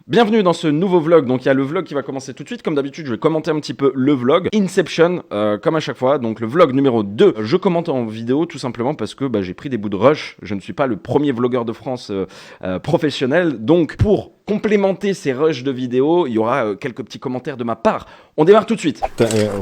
Bienvenue dans ce nouveau vlog, donc il y a le vlog qui va commencer tout de suite. Comme d'habitude, je vais commenter un petit peu le vlog Inception, comme à chaque fois. Donc le vlog numéro 2, je commente en vidéo tout simplement parce que j'ai pris des bouts de rush. Je ne suis pas le premier vlogueur de France professionnel. Donc pour complémenter ces rushs de vidéos, il y aura quelques petits commentaires de ma part. On démarre tout de suite.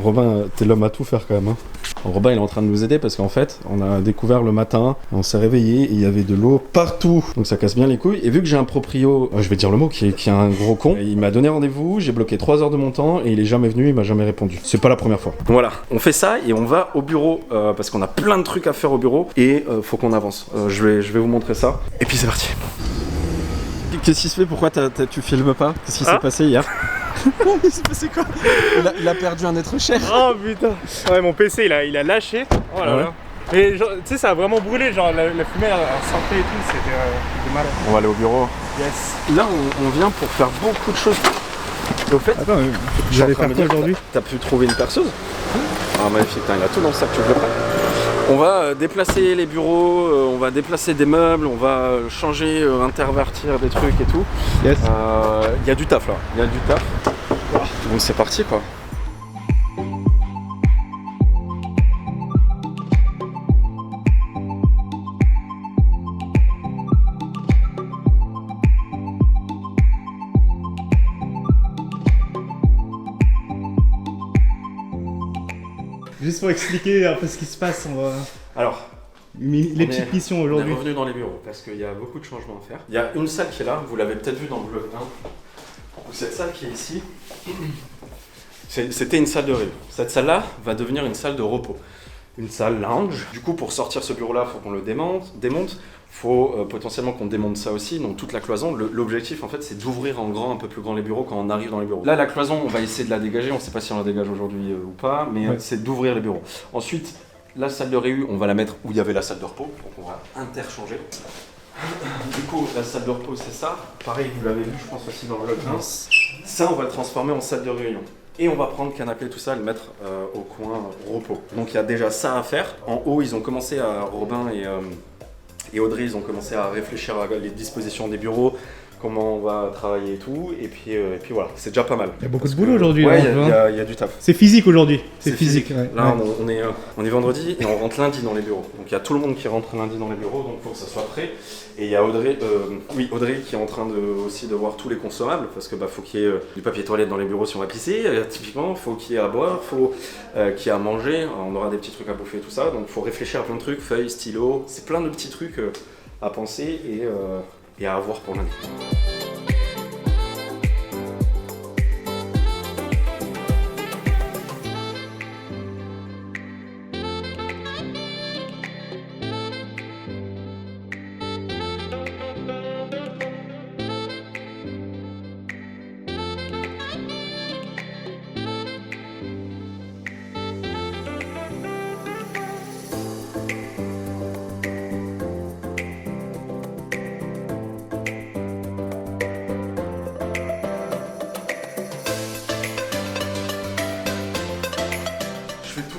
Robin, t'es l'homme à tout faire quand même. Hein. Robin, il est en train de nous aider parce qu'en fait, on a découvert le matin, on s'est réveillé et il y avait de l'eau partout. Donc ça casse bien les couilles. Et vu que j'ai un proprio, je vais dire le mot, qui est un gros con, il m'a donné rendez-vous, j'ai bloqué 3 heures de mon temps et il est jamais venu, il m'a jamais répondu. C'est pas la première fois. Voilà, on fait ça et on va au bureau parce qu'on a plein de trucs à faire au bureau et faut qu'on avance. Je vais vous montrer ça. Et puis c'est parti. Qu'est-ce qui se fait? Pourquoi tu filmes pas? Qu'est-ce qui s'est passé hier? Il s'est passé quoi? Il a perdu un être cher. Oh putain. Ouais, mon PC il a lâché. Oh là là. Et tu sais, ça a vraiment brûlé, genre la fumée elle sortait et tout, c'était mal. On va aller au bureau. Yes. Là on vient pour faire beaucoup de choses. Et au fait, attends, j'allais faire quoi aujourd'hui? T'as pu trouver une perceuse? Ah magnifique, il a tout dans le sac, tu veux le prendre? On va déplacer les bureaux, on va déplacer des meubles, on va changer, intervertir des trucs et tout. Yes. Y a du taf là, il y a du taf. Donc c'est parti quoi. Juste pour expliquer un peu ce qui se passe, on va... Alors, les petites missions aujourd'hui. On est revenu dans les bureaux parce qu'il y a beaucoup de changements à faire. Il y a une salle qui est là, vous l'avez peut-être vu dans le vlog 1. Cette salle qui est ici, c'était une salle de réunion. Cette salle-là va devenir une salle de repos. Une salle lounge. Du coup, pour sortir ce bureau-là, il faut qu'on le démonte. Faut potentiellement qu'on démonte ça aussi, donc toute la cloison. L'objectif en fait c'est d'ouvrir en grand, un peu plus grand les bureaux quand on arrive dans les bureaux. Là la cloison on va essayer de la dégager, on ne sait pas si on la dégage aujourd'hui ou pas, mais c'est d'ouvrir les bureaux. Ensuite la salle de réu on va la mettre où il y avait la salle de repos, donc on va interchanger. Du coup la salle de repos c'est ça, pareil vous l'avez vu je pense aussi dans le vlog 1. Ça on va le transformer en salle de réunion. Et on va prendre le canapé, tout ça, et le mettre au coin repos. Donc il y a déjà ça à faire. En haut ils ont commencé à Robin et Audrey, ils ont commencé à réfléchir à les dispositions des bureaux, comment on va travailler et tout, et puis voilà, c'est déjà pas mal. Il y a beaucoup de boulot aujourd'hui. Ouais, il y a du taf. C'est physique aujourd'hui. C'est physique. Ouais. Là, on est vendredi et on rentre lundi dans les bureaux. Donc il y a tout le monde qui rentre lundi dans les bureaux, donc il faut que ça soit prêt. Et il y a Audrey qui est en train aussi de voir tous les consommables, parce que faut qu'il y ait du papier toilette dans les bureaux si on va pisser, typiquement, faut qu'il y ait à boire, faut qu'il y ait à manger, on aura des petits trucs à bouffer et tout ça, donc il faut réfléchir à plein de trucs, feuilles, stylos, c'est plein de petits trucs à penser et à avoir pour lundi.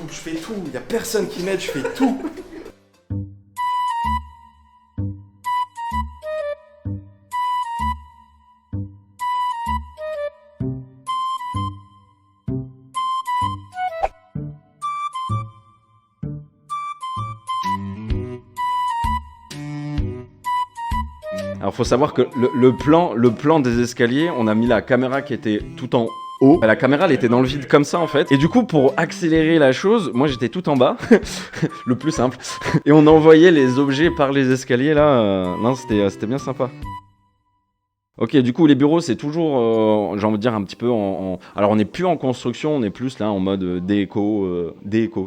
Je fais tout, il n'y a personne qui m'aide, je fais tout. Alors faut savoir que le plan des escaliers, on a mis la caméra qui était tout en haut. La caméra elle était dans le vide comme ça en fait. Et du coup pour accélérer la chose, moi j'étais tout en bas, le plus simple. Et on envoyait les objets par les escaliers là. Non c'était bien sympa. Ok, du coup les bureaux c'est toujours, j'ai envie de dire un petit peu alors on n'est plus en construction, on est plus là en mode déco,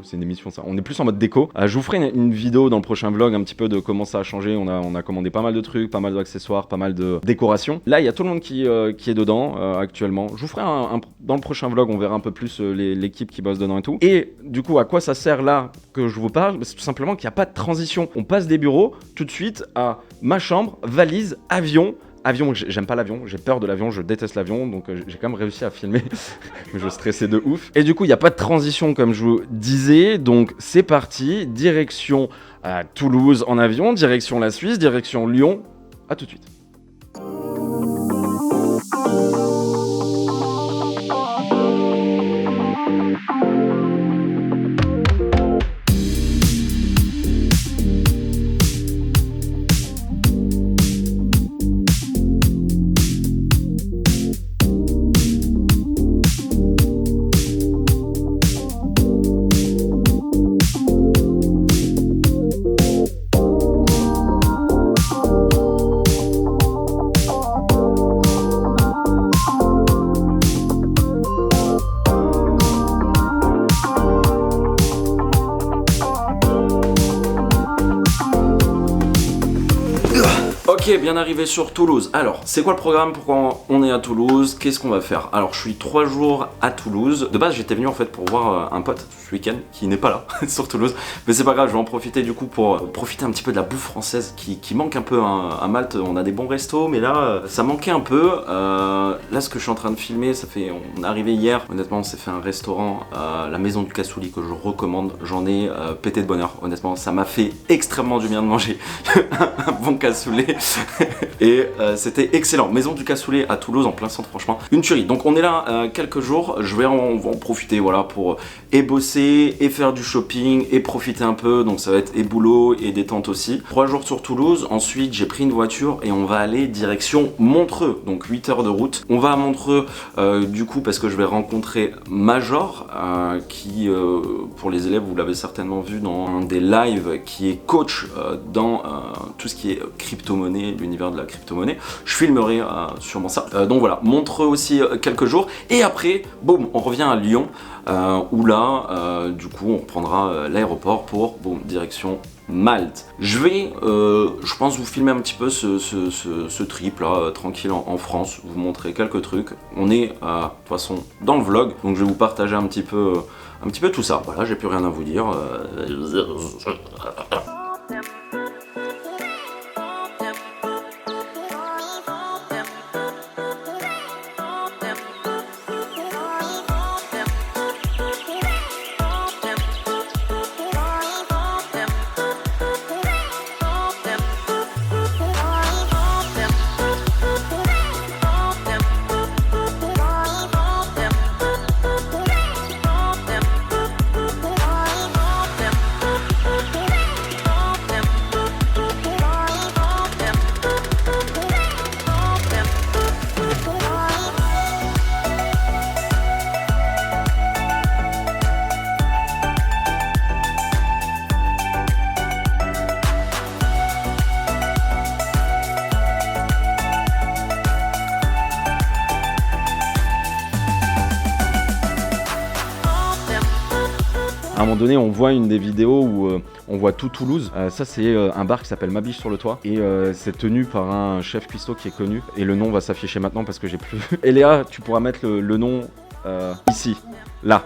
c'est une émission ça, on est plus en mode déco. Je vous ferai une vidéo dans le prochain vlog un petit peu de comment ça a changé, on a commandé pas mal de trucs, pas mal d'accessoires, pas mal de décorations. Là il y a tout le monde qui est dedans actuellement. Je vous ferai dans le prochain vlog, on verra un peu plus l'équipe qui bosse dedans et tout. Et du coup à quoi ça sert là que je vous parle? C'est tout simplement qu'il n'y a pas de transition. On passe des bureaux tout de suite à ma chambre, valise, avion. Avion, j'aime pas l'avion, j'ai peur de l'avion, je déteste l'avion, donc j'ai quand même réussi à filmer, mais je stressais de ouf. Et du coup, il n'y a pas de transition comme je vous disais, donc c'est parti, direction Toulouse en avion, direction la Suisse, direction Lyon, à tout de suite. Ok, bien arrivé sur Toulouse. Alors, c'est quoi le programme? Pourquoi on est à Toulouse? Qu'est-ce qu'on va faire? Alors, je suis 3 jours à Toulouse. De base, j'étais venu en fait pour voir un pote ce week-end qui n'est pas là sur Toulouse. Mais c'est pas grave, je vais en profiter du coup pour profiter un petit peu de la bouffe française qui manque un peu à Malte. On a des bons restos, mais là, ça manquait un peu. Là, ce que je suis en train de filmer, on est arrivé hier. Honnêtement, on s'est fait un restaurant, la Maison du Cassoulis, que je recommande. J'en ai pété de bonheur. Honnêtement, ça m'a fait extrêmement du bien de manger un bon cassoulet. Et c'était excellent. Maison du Cassoulet à Toulouse, en plein centre, franchement, une tuerie. Donc on est là quelques jours. On va en profiter, voilà, pour et bosser et faire du shopping et profiter un peu. Donc ça va être et boulot et détente aussi. 3 jours sur Toulouse. Ensuite, j'ai pris une voiture et on va aller direction Montreux. Donc 8 heures de route. On va à Montreux du coup parce que je vais rencontrer Major qui, pour les élèves, vous l'avez certainement vu dans un des lives, qui est coach dans tout ce qui est crypto-monnaie, l'univers de la crypto-monnaie. Je filmerai sûrement ça. Donc voilà, Montreux aussi quelques jours. Et après, boum, on revient à Lyon, où là, du coup, on reprendra l'aéroport pour, boum, direction Malte. Je vais, je pense, vous filmer un petit peu ce trip là, tranquille en France, vous montrer quelques trucs. On est, de toute façon, dans le vlog, donc je vais vous partager un petit peu tout ça. Voilà, j'ai plus rien à vous dire. À un moment donné, on voit une des vidéos où on voit tout Toulouse. Ça, c'est un bar qui s'appelle Ma Biche sur le toit. Et c'est tenu par un chef cuistot qui est connu. Et le nom va s'afficher maintenant parce que j'ai plus. Et Léa, tu pourras mettre le nom ici. Là.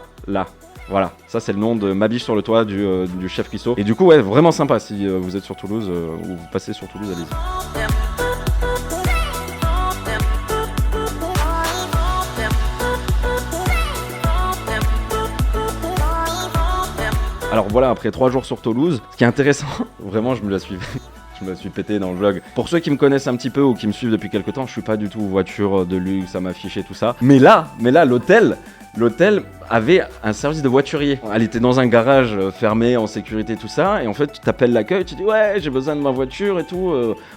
Voilà, ça c'est le nom de Ma Biche sur le toit du chef cuistot. Et du coup, ouais, vraiment sympa si vous êtes sur Toulouse ou vous passez sur Toulouse, allez-y. Alors voilà, après 3 jours sur Toulouse, ce qui est intéressant, vraiment je me la suis pété dans le vlog. Pour ceux qui me connaissent un petit peu ou qui me suivent depuis quelques temps, je suis pas du tout voiture de luxe à m'afficher tout ça. Mais là, l'hôtel avait un service de voiturier. Elle était dans un garage fermé, en sécurité, tout ça. Et en fait, tu t'appelles l'accueil, tu dis ouais, j'ai besoin de ma voiture et tout.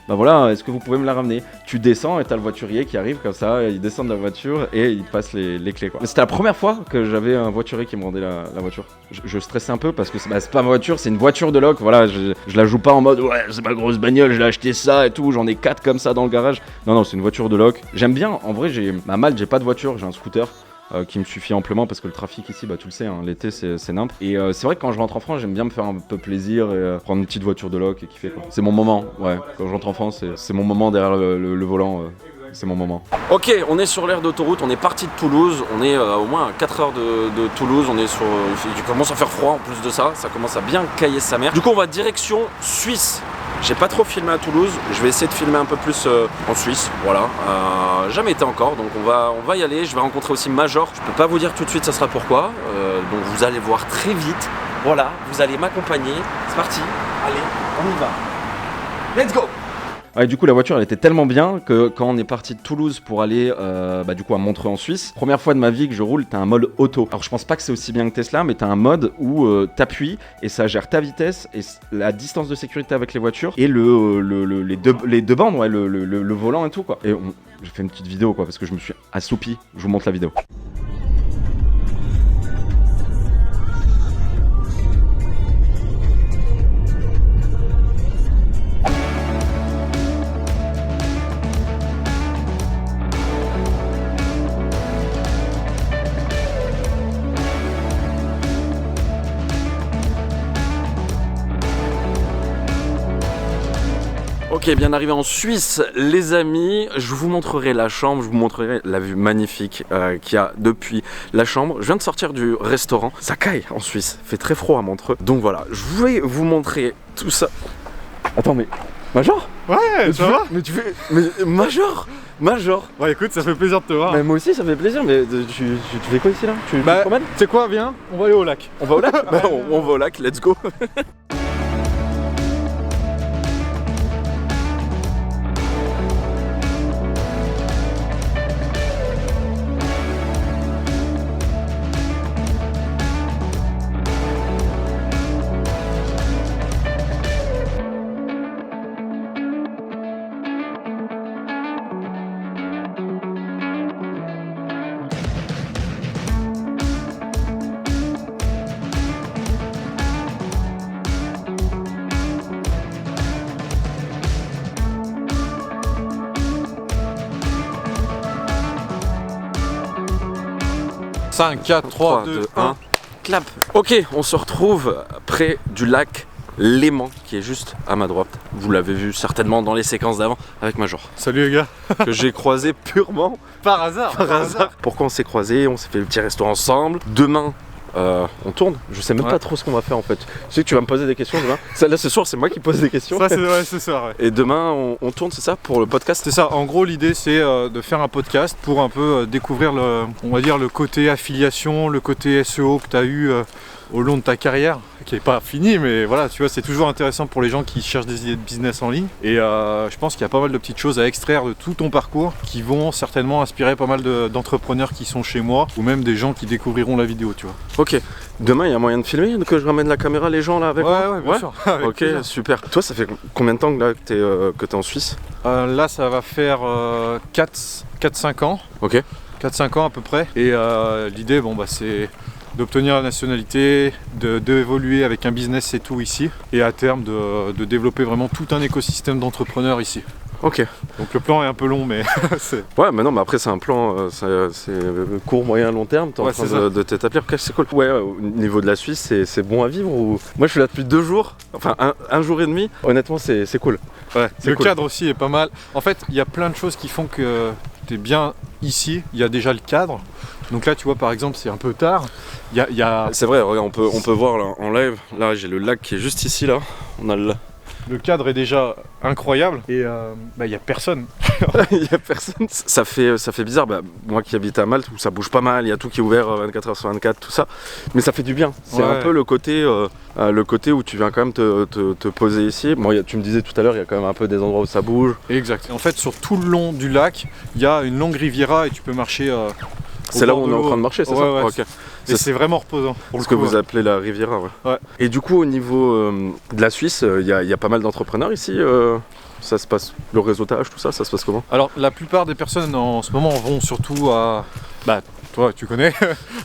Bah voilà, est-ce que vous pouvez me la ramener? Tu descends et t'as le voiturier qui arrive comme ça. Il descend de la voiture et il te passe les clés, quoi. C'était la première fois que j'avais un voiturier qui me rendait la voiture. Je stressais un peu parce que c'est pas ma voiture, c'est une voiture de loc. Voilà, je la joue pas en mode ouais, c'est ma grosse bagnole, j'ai acheté ça et tout. J'en ai 4 comme ça dans le garage. Non, c'est une voiture de loc. J'aime bien, en vrai, à Malte, j'ai pas de voiture, j'ai un scooter. Qui me suffit amplement parce que le trafic ici, bah tu le sais, hein, l'été c'est nimp. Et c'est vrai que quand je rentre en France, j'aime bien me faire un peu plaisir et prendre une petite voiture de loc et kiffer, quoi. C'est mon moment, ouais. Quand je rentre en France, c'est mon moment derrière le volant. C'est mon moment. Ok, on est sur l'aire d'autoroute, on est parti de Toulouse, on est au moins à 4 heures de Toulouse, on est sur... Il commence à faire froid en plus de ça, ça commence à bien cailler sa mère. Du coup on va direction Suisse. J'ai pas trop filmé à Toulouse, je vais essayer de filmer un peu plus en Suisse, voilà. Jamais été encore, donc on va y aller. Je vais rencontrer aussi Major, je peux pas vous dire tout de suite ça sera pourquoi, donc vous allez voir très vite. Voilà, vous allez m'accompagner, c'est parti, allez, on y va. Let's go! Ouais, du coup la voiture elle était tellement bien que quand on est parti de Toulouse pour aller du coup à Montreux en Suisse, première fois de ma vie que je roule, t'as un mode auto. Alors je pense pas que c'est aussi bien que Tesla, mais t'as un mode où t'appuies et ça gère ta vitesse et la distance de sécurité avec les voitures et les deux bandes, ouais, le volant et tout, quoi. Et j'ai fait une petite vidéo, quoi, parce que je me suis assoupi. Je vous montre la vidéo. Ok, Ok, bien arrivé en Suisse, les amis. Je vous montrerai la chambre, je vous montrerai la vue magnifique qu'il y a depuis la chambre. Je viens de sortir du restaurant. Ça caille en Suisse, il fait très froid à Montreux. Donc voilà, je vais vous montrer tout ça. Attends, mais Major? Ouais, ça va? Mais tu fais. Mais Major? Ouais, écoute, ça fait plaisir de te voir. Mais moi aussi, ça fait plaisir. Mais tu fais quoi ici là? Tu te promènes? Tu sais quoi, viens, on va aller au lac. On va au lac? Bah, on va au lac, let's go. « 5, 4, 3, 2, 1. Clap. Ok, on se retrouve près du lac Léman, qui est juste à ma droite. Vous l'avez vu certainement dans les séquences d'avant avec Major. Salut les gars. Que j'ai croisé purement Par hasard. Pourquoi on s'est croisés, on s'est fait le petit resto ensemble. Demain, on tourne. Je sais même pas trop ce qu'on va faire en fait. Je sais que tu vas me poser des questions demain. Là ce soir c'est moi qui pose des questions. Ça c'est ce soir, ouais. Et demain on tourne, c'est ça, pour le podcast? C'est ça, en gros l'idée c'est de faire un podcast pour un peu découvrir on va dire le côté affiliation, le côté SEO que tu as eu au long de ta carrière, qui est pas fini, mais voilà, tu vois, c'est toujours intéressant pour les gens qui cherchent des idées de business en ligne. Et je pense qu'il y a pas mal de petites choses à extraire de tout ton parcours qui vont certainement inspirer pas mal d'entrepreneurs qui sont chez moi, ou même des gens qui découvriront la vidéo, tu vois. Ok, demain il y a moyen de filmer, que je ramène la caméra, les gens là avec moi? Ouais, bien sûr. Avec ok, plaisir. super. Toi, ça fait combien de temps que t'es en Suisse? Là, ça va faire 4-5 ans. Ok. 4-5 ans à peu près. Et l'idée, c'est d'obtenir la nationalité, d'évoluer avec un business et tout ici, et à terme de développer vraiment tout un écosystème d'entrepreneurs ici. Ok. Donc le plan est un peu long, mais c'est... Ouais, mais non, mais après c'est un plan, c'est court, moyen, long terme, t'es en train de t'établir. Ok, c'est cool. Ouais, au niveau de la Suisse, c'est bon à vivre ou... Moi je suis là depuis 2 jours, enfin un jour et demi, honnêtement c'est cool. Ouais, le cool. cadre aussi est pas mal. En fait, il y a plein de choses qui font que t'es bien ici. Il y a déjà le cadre. Donc là, tu vois, par exemple, c'est un peu tard. Il y a... C'est vrai, regarde, on peut voir là, en live. Là, j'ai le lac qui est juste ici, là. On a Le cadre est déjà incroyable et il y a personne. Il y a personne. Ça fait bizarre. Moi qui habite à Malte, où ça bouge pas mal, il y a tout qui est ouvert 24h/24, tout ça. Mais ça fait du bien. C'est un peu le côté où tu viens quand même te poser ici. Bon, tu me disais tout à l'heure, il y a quand même un peu des endroits où ça bouge. Exact. En fait, sur tout le long du lac, il y a une longue riviera et tu peux marcher. C'est là où on est en train de marcher, c'est ça? Ouais. Okay. Et c'est vraiment reposant. C'est ce que vous appelez la Riviera, ouais. Et du coup, au niveau de la Suisse, il y a pas mal d'entrepreneurs ici. Ça se passe, le réseautage, tout ça, ça se passe comment? Alors, la plupart des personnes en ce moment vont surtout à... toi, tu connais.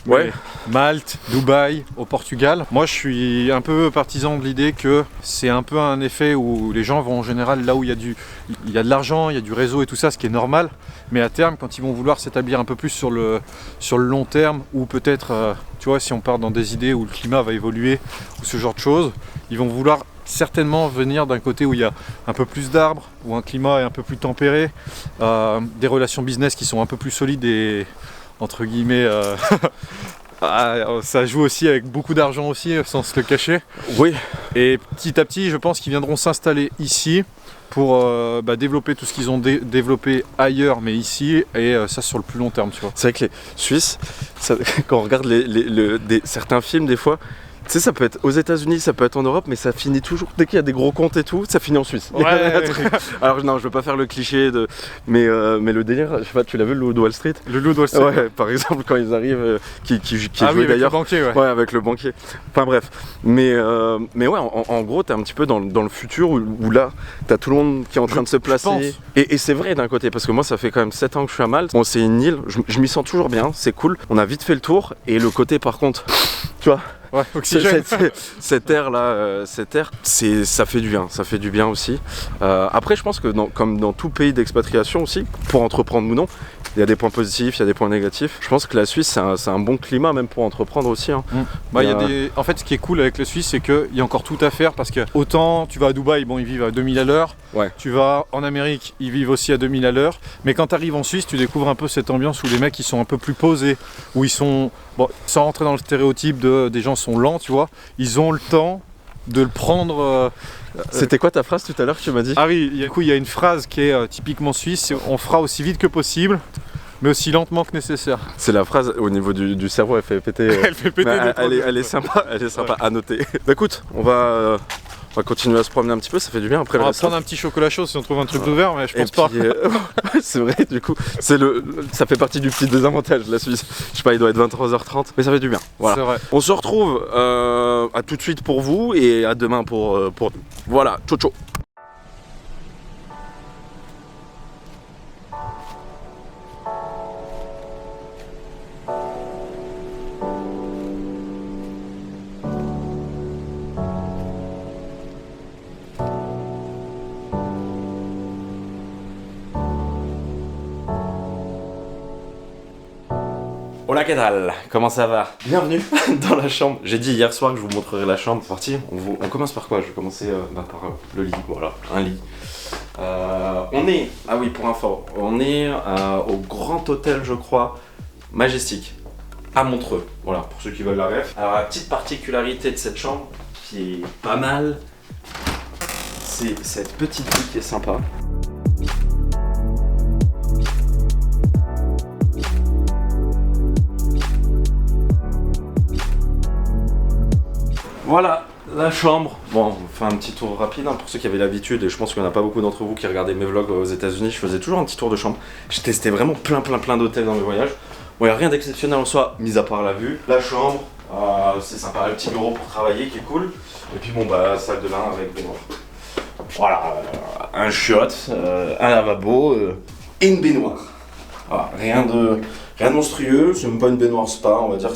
Ouais. Malte, Dubaï, au Portugal. Moi, je suis un peu partisan de l'idée que c'est un peu un effet où les gens vont en général là où il y a de l'argent, il y a du réseau et tout ça, ce qui est normal. Mais à terme, quand ils vont vouloir s'établir un peu plus sur le long terme, ou peut-être, tu vois, si on part dans des idées où le climat va évoluer, ou ce genre de choses, ils vont vouloir certainement venir d'un côté où il y a un peu plus d'arbres, où un climat est un peu plus tempéré, des relations business qui sont un peu plus solides et entre guillemets ça joue aussi avec beaucoup d'argent aussi, sans se le cacher. Oui. Et petit à petit, je pense qu'ils viendront s'installer ici pour développer tout ce qu'ils ont développé ailleurs, mais ici, et ça sur le plus long terme, tu vois. C'est vrai que les Suisses, quand on regarde certains films, des fois, tu sais, ça peut être aux États-Unis, ça peut être en Europe, mais ça finit toujours, dès qu'il y a des gros comptes et tout, ça finit en Suisse. Ouais. Alors non, je veux pas faire le cliché mais le délire, je sais pas, tu l'as vu, le Loup de Wall Street? Le Loup de Wall Street. Ouais, par exemple, quand ils arrivent, qui jouait d'ailleurs. Le banquier, ouais. Ouais, avec le banquier. Enfin bref. Mais ouais, en gros, t'es un petit peu dans le futur où là, t'as tout le monde qui est en train de se placer. Et c'est vrai d'un côté, parce que moi, ça fait quand même 7 ans que je suis à Malte. Bon, c'est une île, je m'y sens toujours bien, c'est cool. On a vite fait le tour. Et le côté, par contre, tu vois, Ouais, oxygène. Cet air là, ça fait du bien aussi. Après, je pense que comme dans tout pays d'expatriation aussi, pour entreprendre ou non, il y a des points positifs, il y a des points négatifs. Je pense que la Suisse, c'est un bon climat même pour entreprendre aussi. Hein. En fait, ce qui est cool avec la Suisse, c'est qu'il y a encore tout à faire parce que autant tu vas à Dubaï, bon, ils vivent à 2000 à l'heure. Ouais. Tu vas en Amérique, ils vivent aussi à 2000 à l'heure. Mais quand tu arrives en Suisse, tu découvres un peu cette ambiance où les mecs ils sont un peu plus posés, où ils sont, bon, sans rentrer dans le stéréotype des gens sont lents, tu vois, ils ont le temps de le prendre. C'était quoi ta phrase tout à l'heure que tu m'as dit? Ah oui, du coup, il y a une phrase qui est typiquement suisse, c'est on fera aussi vite que possible, mais aussi lentement que nécessaire. C'est la phrase au niveau du cerveau, elle fait péter. Elle fait péter des trucs. Elle est sympa à noter. Bah écoute, on va continuer à se promener un petit peu, ça fait du bien après. On va prendre un petit chocolat chaud si on trouve un truc d'ouvert, mais je pense pas. C'est vrai, du coup, ça fait partie du petit désavantage de la Suisse. Je sais pas, il doit être 23h30, mais ça fait du bien. Voilà. C'est vrai. On se retrouve à tout de suite pour vous et à demain pour nous. Voilà, ciao ciao. Hola, ¿qué tal? Comment ça va? Bienvenue dans la chambre. J'ai dit hier soir que je vous montrerai la chambre. C'est parti. On commence par quoi? Je vais commencer par le lit. Voilà, un lit. On est, ah oui, pour info, on est au Grand Hôtel, je crois, Majestic, à Montreux. Voilà, pour ceux qui veulent la ref. Alors, la petite particularité de cette chambre, qui est pas mal, c'est cette petite vie qui est sympa. Voilà la chambre. Bon, on fait un petit tour rapide hein, pour ceux qui avaient l'habitude, et je pense qu'il n'y en a pas beaucoup d'entre vous qui regardaient mes vlogs aux États-Unis. Je faisais toujours un petit tour de chambre. J'ai testé vraiment plein d'hôtels dans mes voyages. Bon, il n'y a rien d'exceptionnel en soi, mis à part la vue. La chambre, c'est sympa, le petit bureau pour travailler qui est cool. Et puis bon, bah, salle de bain avec baignoire. Voilà, un chiotte, un lavabo et une baignoire. Voilà, rien de monstrueux, c'est même pas une baignoire spa, on va dire que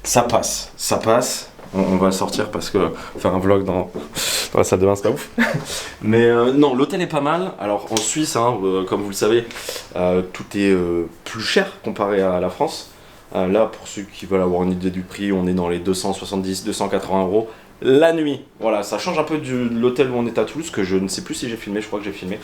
ça passe. Ça passe. On va sortir parce que faire un vlog dans la salle de bain c'est pas ouf. Mais non, l'hôtel est pas mal. Alors en Suisse, hein, comme vous le savez, tout est plus cher comparé à la France. Là, pour ceux qui veulent avoir une idée du prix, on est dans les 270-280 € la nuit. Voilà, ça change un peu de l'hôtel où on est à Toulouse, que je ne sais plus si j'ai filmé, je crois que j'ai filmé,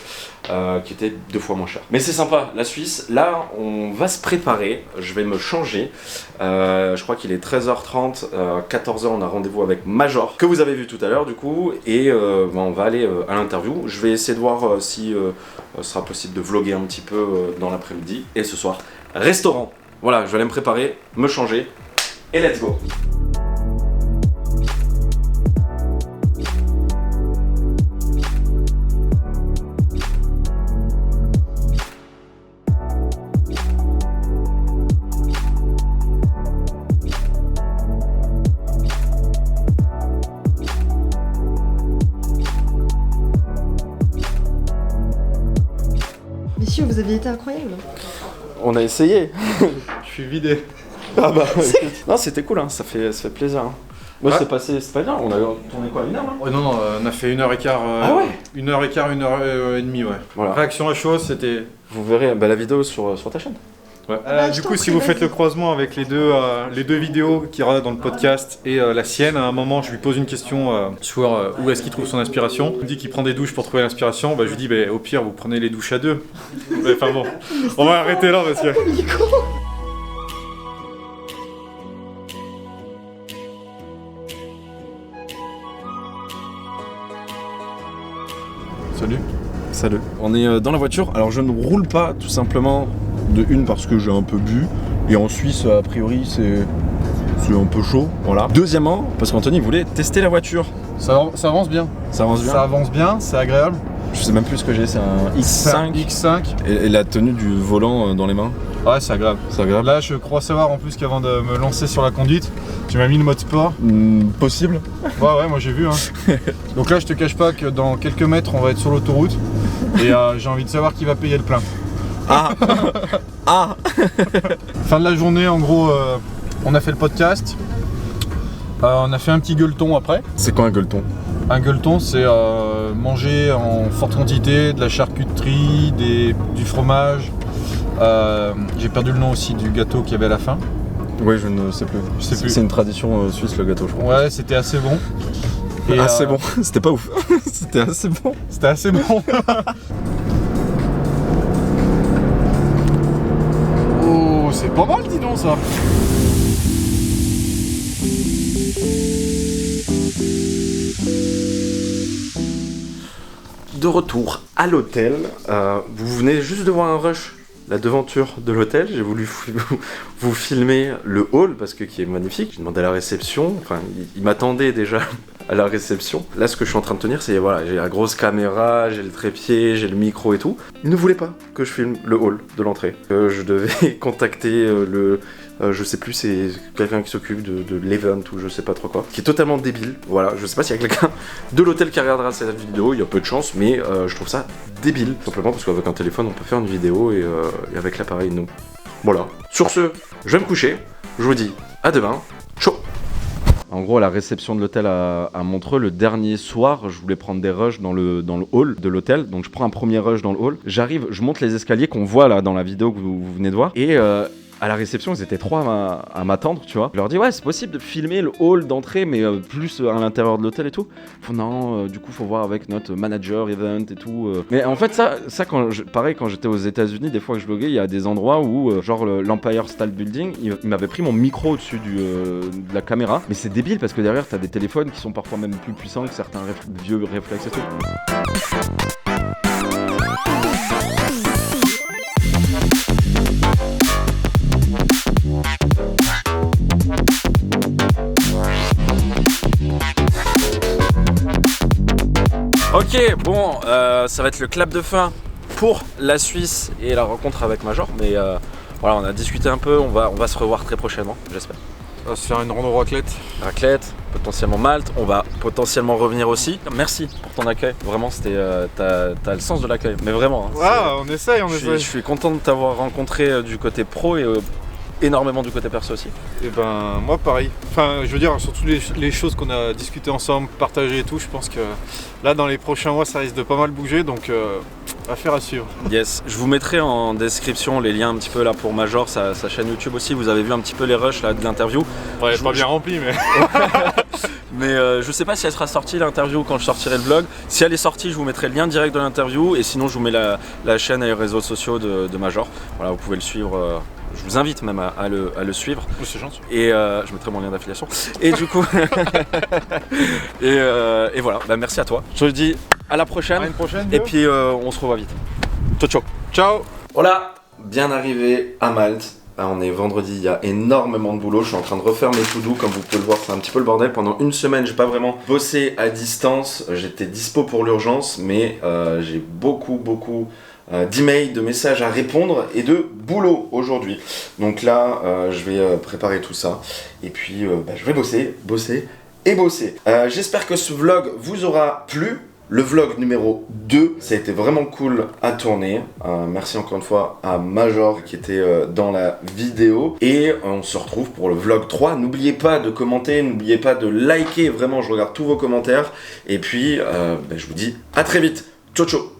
qui était 2 fois moins cher. Mais c'est sympa, la Suisse. Là, on va se préparer, je vais me changer. Je crois qu'il est 13h30, 14h, on a rendez-vous avec Major, que vous avez vu tout à l'heure du coup, et on va aller à l'interview. Je vais essayer de voir si ce sera possible de vlogger un petit peu dans l'après-midi. Et ce soir, restaurant. Voilà, je vais aller me préparer, me changer, et let's go. Messieurs, vous aviez été incroyable. On a essayé. Je suis vidé. Ah bah, non, c'était cool, hein. ça fait plaisir. Hein. Moi, c'est pas bien. On a tourné quoi, 1 heure là? Non, on a fait 1h15. Ah ouais? 1h15, 1h30, ouais. Voilà. Réaction à chaud, c'était. Vous verrez la vidéo sur ta chaîne. Ouais. Bah, Du coup, si vous faites le croisement avec les deux vidéos qu'il y aura dans le podcast et la sienne, à un moment, je lui pose une question sur où est-ce qu'il trouve son inspiration. Il me dit qu'il prend des douches pour trouver l'inspiration. Bah, je lui dis, au pire, vous prenez les douches à 2. Enfin bon, on va arrêter là parce que. Salut. Salut. On est dans la voiture. Alors je ne roule pas tout simplement de une parce que j'ai un peu bu. Et en Suisse, a priori, c'est un peu chaud. Voilà. Deuxièmement, parce qu'Anthony voulait tester la voiture. Ça avance bien. Ça avance bien. Ça avance bien, c'est agréable. Je sais même plus ce que j'ai, c'est un X5. X5. Et la tenue du volant dans les mains. Ouais, c'est agréable. C'est agréable. Là, je crois savoir en plus qu'avant de me lancer sur la conduite, tu m'as mis le mode sport. Possible. Ouais, moi j'ai vu. Hein. Donc là, je te cache pas que dans quelques mètres, on va être sur l'autoroute. Et j'ai envie de savoir qui va payer le plein. Ah. Fin de la journée, en gros, on a fait le podcast. On a fait un petit gueuleton après. C'est quoi un gueuleton? Un gueuleton, c'est manger en forte quantité de la charcuterie, du fromage. J'ai perdu le nom aussi du gâteau qu'il y avait à la fin. Oui, je ne sais plus. Je sais plus. C'est une tradition suisse, le gâteau, je crois. Ouais, c'était assez bon. Et, assez bon, c'était pas ouf. C'était assez bon. C'était assez bon. Oh, c'est pas mal, dis donc ça. De retour à l'hôtel, vous venez juste de voir un rush, la devanture de l'hôtel. J'ai voulu vous filmer le hall parce que qui est magnifique. J'ai demandé à la réception, enfin il m'attendait déjà à la réception. Là ce que je suis en train de tenir c'est voilà, j'ai la grosse caméra, j'ai le trépied, j'ai le micro et tout. Ils ne voulaient pas que je filme le hall de l'entrée. Je devais contacter je sais plus, c'est quelqu'un qui s'occupe de l'event ou je sais pas trop quoi, qui est totalement débile. Voilà, je sais pas s'il y a quelqu'un de l'hôtel qui regardera cette vidéo, il y a peu de chance, mais je trouve ça débile. Simplement parce qu'avec un téléphone on peut faire une vidéo et avec l'appareil non. Voilà. Sur ce, je vais me coucher, je vous dis à demain, ciao. En gros, à la réception de l'hôtel à Montreux, le dernier soir, je voulais prendre des rushs dans le hall de l'hôtel. Donc je prends un premier rush dans le hall. J'arrive, je monte les escaliers qu'on voit là dans la vidéo que vous venez de voir. Et à la réception, ils étaient trois à m'attendre, tu vois. Je leur dis, ouais, c'est possible de filmer le hall d'entrée, mais plus à l'intérieur de l'hôtel et tout. Ils font, non, du coup, faut voir avec notre manager event et tout. Mais en fait, ça pareil, quand j'étais aux États-Unis, des fois que je vloguais, il y a des endroits où, genre l'Empire State Building, il m'avait pris mon micro au-dessus de la caméra. Mais c'est débile parce que derrière, t'as des téléphones qui sont parfois même plus puissants que certains vieux réflexes et tout. Ok, bon, ça va être le clap de fin pour la Suisse et la rencontre avec Major, mais voilà, on a discuté un peu, on va se revoir très prochainement, j'espère. On va se faire une rando raclette. Raclette, potentiellement Malte, on va potentiellement revenir aussi. Merci pour ton accueil, vraiment, c'était, t'as le sens de l'accueil, mais vraiment. Hein, on essaye, Je suis content de t'avoir rencontré du côté pro et énormément du côté perso aussi. Et ben moi pareil. Enfin je veux dire surtout les choses qu'on a discutées ensemble, partagées et tout, je pense que là dans les prochains mois ça risque de pas mal bouger donc affaire à suivre. Yes, je vous mettrai en description les liens un petit peu là pour Major, sa chaîne YouTube aussi, vous avez vu un petit peu les rushs là de l'interview. Ouais, pas bien rempli mais... Mais je sais pas si elle sera sortie l'interview quand je sortirai le vlog. Si elle est sortie, je vous mettrai le lien direct de l'interview et sinon je vous mets la chaîne et les réseaux sociaux de Major. Voilà, vous pouvez le suivre. Je vous invite même à le suivre. C'est gentil. Et je mettrai mon lien d'affiliation. Et du coup, et voilà. Bah, merci à toi. Je te dis à la prochaine. À une prochaine. Et puis on se revoit vite. Ciao ciao. Ciao. Voilà, bien arrivé à Malte. Ah, on est vendredi, il y a énormément de boulot. Je suis en train de refaire mes to-do, comme vous pouvez le voir, c'est un petit peu le bordel. Pendant une semaine, j'ai pas vraiment bossé à distance. J'étais dispo pour l'urgence, mais j'ai beaucoup d'emails, de messages à répondre et de boulot aujourd'hui. Donc là, je vais préparer tout ça. Et puis, je vais bosser. J'espère que ce vlog vous aura plu. Le vlog numéro 2, ça a été vraiment cool à tourner. Merci encore une fois à Major qui était dans la vidéo. Et on se retrouve pour le vlog 3. N'oubliez pas de commenter, n'oubliez pas de liker. Vraiment, je regarde tous vos commentaires. Et puis, je vous dis à très vite. Ciao ciao.